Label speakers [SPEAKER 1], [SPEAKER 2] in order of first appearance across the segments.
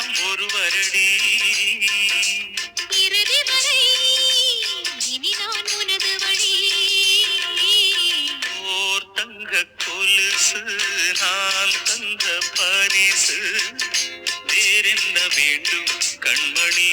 [SPEAKER 1] நாம் ஒருவரடி.
[SPEAKER 2] இறுதி வரை இனி நான் உனது வழி.
[SPEAKER 1] ஓர் தங்க கொலுசு நான் தந்த பரிசு, வேறென்ன வேண்டும் கண்மணி.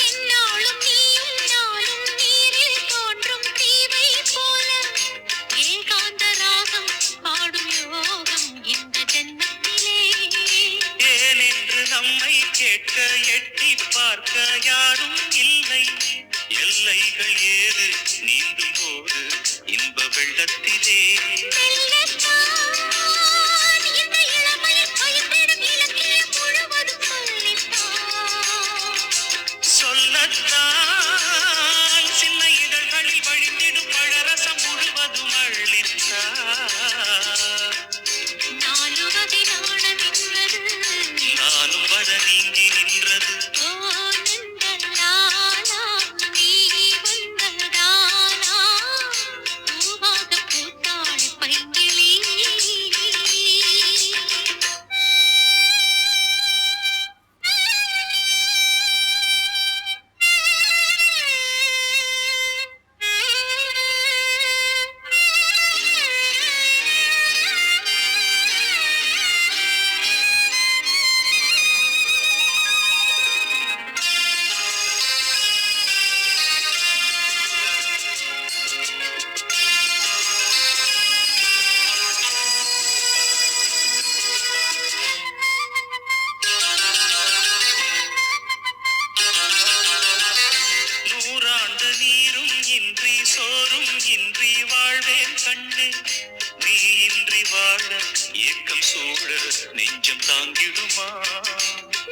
[SPEAKER 2] என்னாலும் நீயும் நானும் நீரில் தோன்றும் தீவை போல, ஏகாந்த ராகம் பாடும் யோகம் இந்த ஜென்மத்திலே.
[SPEAKER 1] ஏனென்று நம்மை கேட்க எட்டி பார்க்க யாரும் இல்லை. எல்லைகள் ஏது நீந்தும் போது இன்ப வெள்ளத்திலே.
[SPEAKER 2] மெல்லத்தான் இந்த இளமையில் பயந்திடும் இலக்கியம் முழுவதும் சொல்லித்தான்.
[SPEAKER 1] சொல்லத்தான் சின்ன இதழ்களில் வழிந்திடும் பழரசம் முழுவதும் அள்ளித்தார்.
[SPEAKER 2] நாலு வகை நாணம் என்பது
[SPEAKER 1] நானும் வர நீங்கி நின்றது.
[SPEAKER 2] ஓ நந்தலாலா, நீ வந்ததாலா பூவாக பூத்தாள் பைங்கிளி.
[SPEAKER 1] நூறாண்டு நீரும் இன்றி சோறும் இன்றி வாழ்வேன் கண்ணு. நீ இன்றி வாழ ஏக்கம் சூழ நெஞ்சம் தாங்கிடுமா?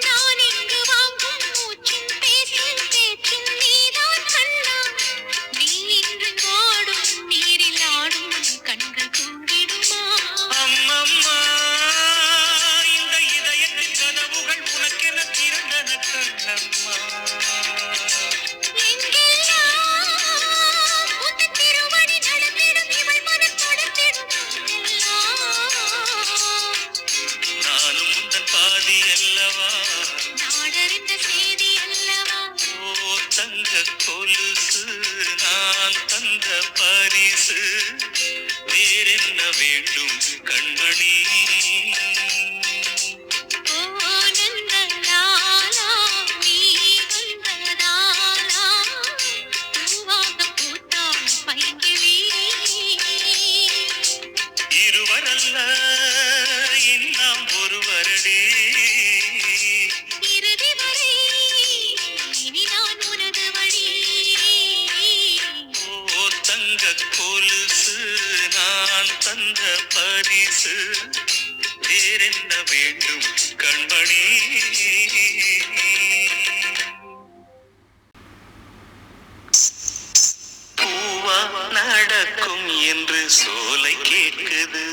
[SPEAKER 2] நான் இங்கு வாங்கும் மூச்சும் பேசும் பேச்சும் நீதான் கண்ணா. நீ இன்று ஓடும் நீரில் ஆடும் கண்கள் தூங்கிடுமா?
[SPEAKER 1] அம்மம்மா, இந்த இதயத்தின் கனவுகள் உனக்கென திறந்தன கண்ணம்மா.
[SPEAKER 2] எங்கெல்லாம் உந்தன் திருவடி நடந்திடும் இவள் மனம் தொடர்ந்திடும் எல்லாம்.
[SPEAKER 1] நானும் உந்தன் பாதி அல்லவா?
[SPEAKER 2] நாடறிந்த செய்தி அல்லவா?
[SPEAKER 1] ஓ தங்க கொலுசு நான் தந்த பரிசு, வேறென்ன வேண்டும் கண்மணி.
[SPEAKER 2] ஓ நந்தலாலா, நீ வந்ததாலா பூவாக பூத்தாள் பைங்கிளி.
[SPEAKER 1] இருவரல்ல இனி நாம் ஒருவரடி.
[SPEAKER 2] இறுதி வரை இனி நான் உனது வழி.
[SPEAKER 1] ஓ தங்க கொலுசு நான் தந்த பரிசு, வேறென்ன வேண்டும் கண்மணி. பூவா நடக்கும் என்று சோலை கேட்குது.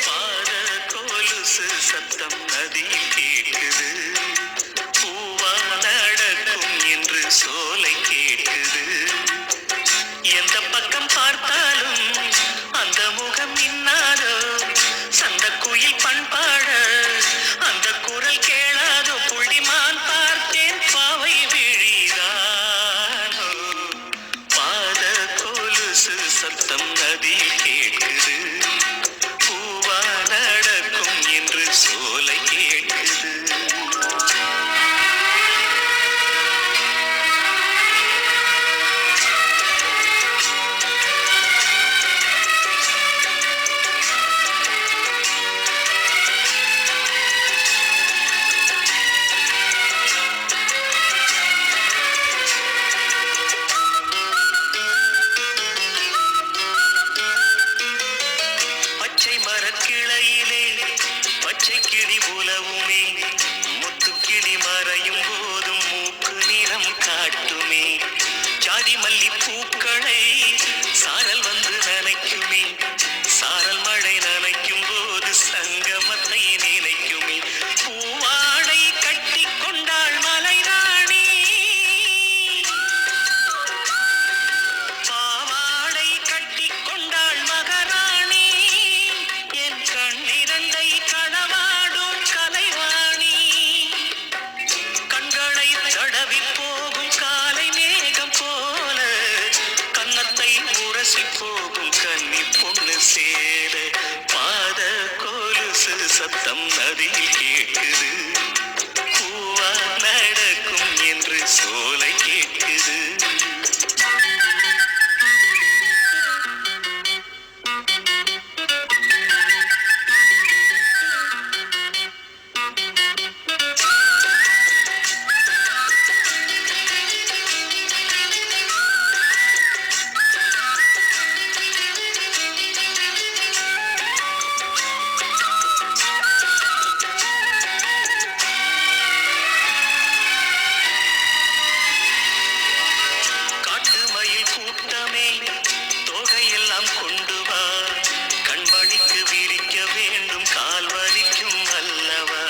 [SPEAKER 1] பாத கொலுசு சத்தம் நதியில் கேட்குது. பூவா நடக்கும் என்று சோலை கேட்குது. பச்சை மரக்கிளையிலே பச்சை கிளி உலவுமே, முத்து கிளி மறையும் போதும் மூக்கு நிறம் காட்டுமே. ஜாதி மல்லி பூக்களை சாரல் வந்து நனைக்குமே, சாரல் மழை நனைக்கும் போது சங்கமத்தை நினைக்குமே. பூவாடை கட்டி கொண்டாள் மலைராணி, பாவாடை கட்டி கொண்டாள் மகாராணி, என் கண்ணிரண்டை களவாடும் கலைவாணி. கண்களை தடவி போகும் காலை மேகம் போல, கன்னத்தை உரசி போகும் கன்னி பொண்ணு சேர. பாத கொலுசு சத்தம் நதியில் கேட்குது. பூவா நடக்கும் என்று சோலை கேட்குது. காட்டு மயில் கூட்டமே தொகையெல்லாம் கொண்டு வா, கண்வழிக்கு விரிக்க வேண்டும் கால் வலிக்கும் அல்லவா.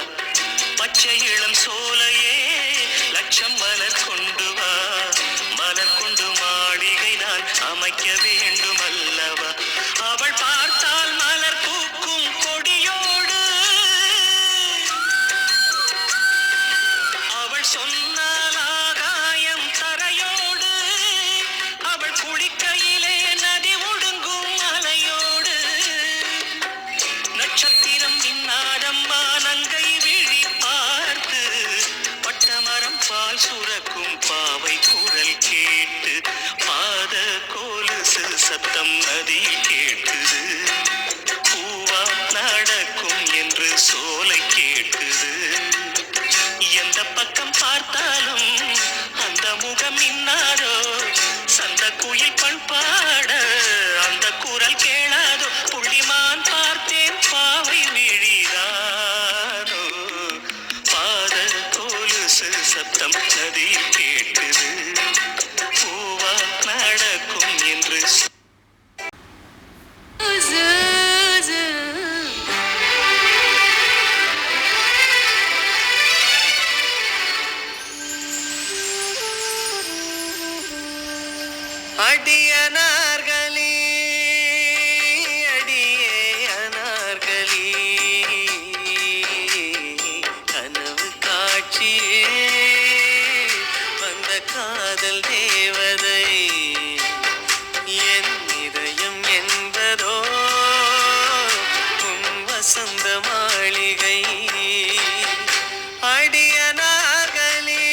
[SPEAKER 1] பச்சை இளம் சோலையே லட்சம் மலர் கொண்டு வா, மலர் கொண்டு மாளிகை நான் அமைக்க வேண்டும் அல்லவா. அவள் பார்த்தால் மலர் பூக்கும் கொடியோடு, அவள் சொன்னால் ஆகாயம் தரையோடு, அவள் குளிக்கையிலே நதி ஒடுங்கும் அலையோடு. நட்சத்திரம் மின்னாடம்மா நங்கை விழி பார்த்து, பட்டமரம் பால் சுரக்கும் பாவை குரல் கேட்டு. பாத கொலுசு சத்தம் நதியில் கேட்குது. பூவா நடக்கும் என்று சோலை கேட்குது. எந்த பக்கம் பார்த்தாலும் அந்த முகம் இன்னாரோ, சந்த குயில் பண்பாட அந்த குரல் கேளாதோ. புள்ளிமான் பார்த்தேன் பாவை விழிதானோ, பாத கொலுசு சத்தம் நதியில் கேட்குது. பூவா நடக்கும் என்று அடிய அனார்களி, அடியே அனார்களி, கனவு காட்சியே வந்த காதல் தேவதை. என் இதயம் என்பதோ உன் வசந்த மாளிகை. அடிய அனார்களி,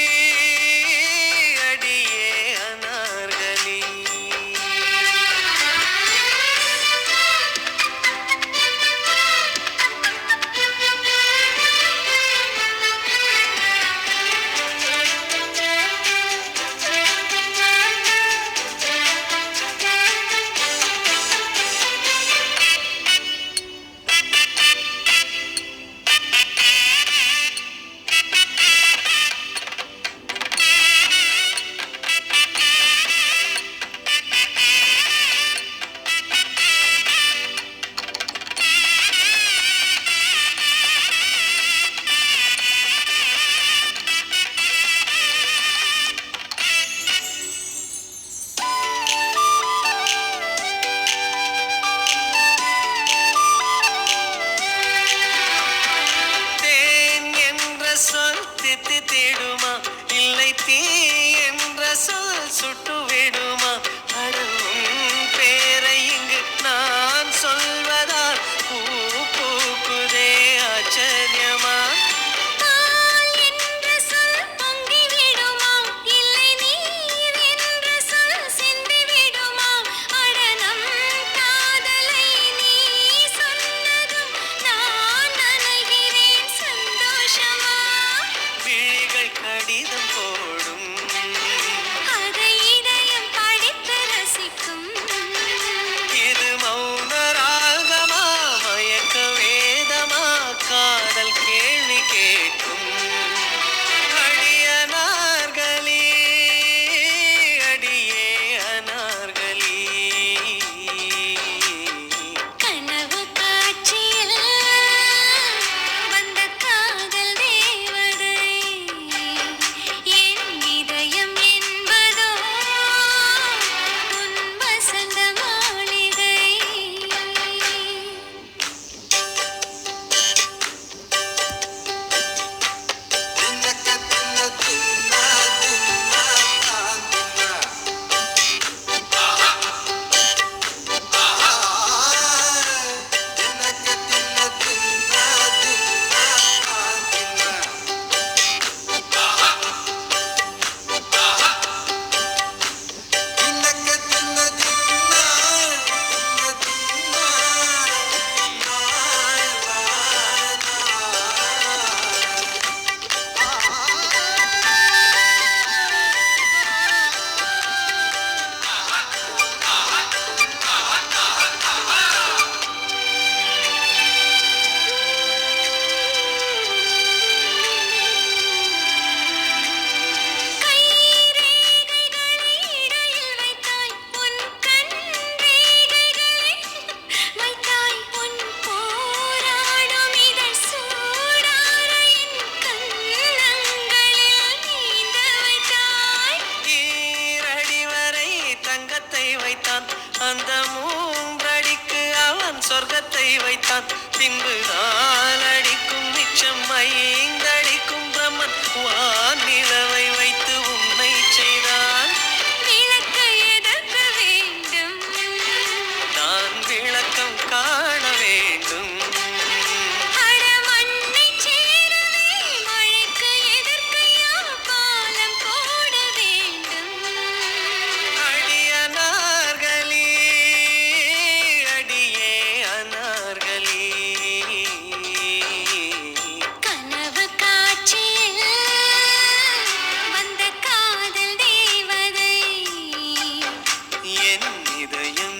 [SPEAKER 1] அடியே அனார்களி. வைத்தான், அந்த மூன்றடிக்கு அவன் சொர்க்கத்தை வைத்தான். பின்பு நாலடிக்கும் மிச்சம் ஐந்தடிக்கும் பிரம்மன் வான் நிலவை வைத்து உன்னை செய்தான்.
[SPEAKER 2] விளக்கை எதற்கு வேண்டும்?
[SPEAKER 1] நான் விளக்கம் காண வேண்டும்.
[SPEAKER 2] அட மண்ணைச் சேரவே மழைக்கு எதற்கையா பாலம் போட வேண்டும்?
[SPEAKER 1] அடிய அனார்களி, அடியே அனார்களி.
[SPEAKER 2] கனவு காட்சியில் வந்த காதல் தேவதை
[SPEAKER 1] என் இதயம்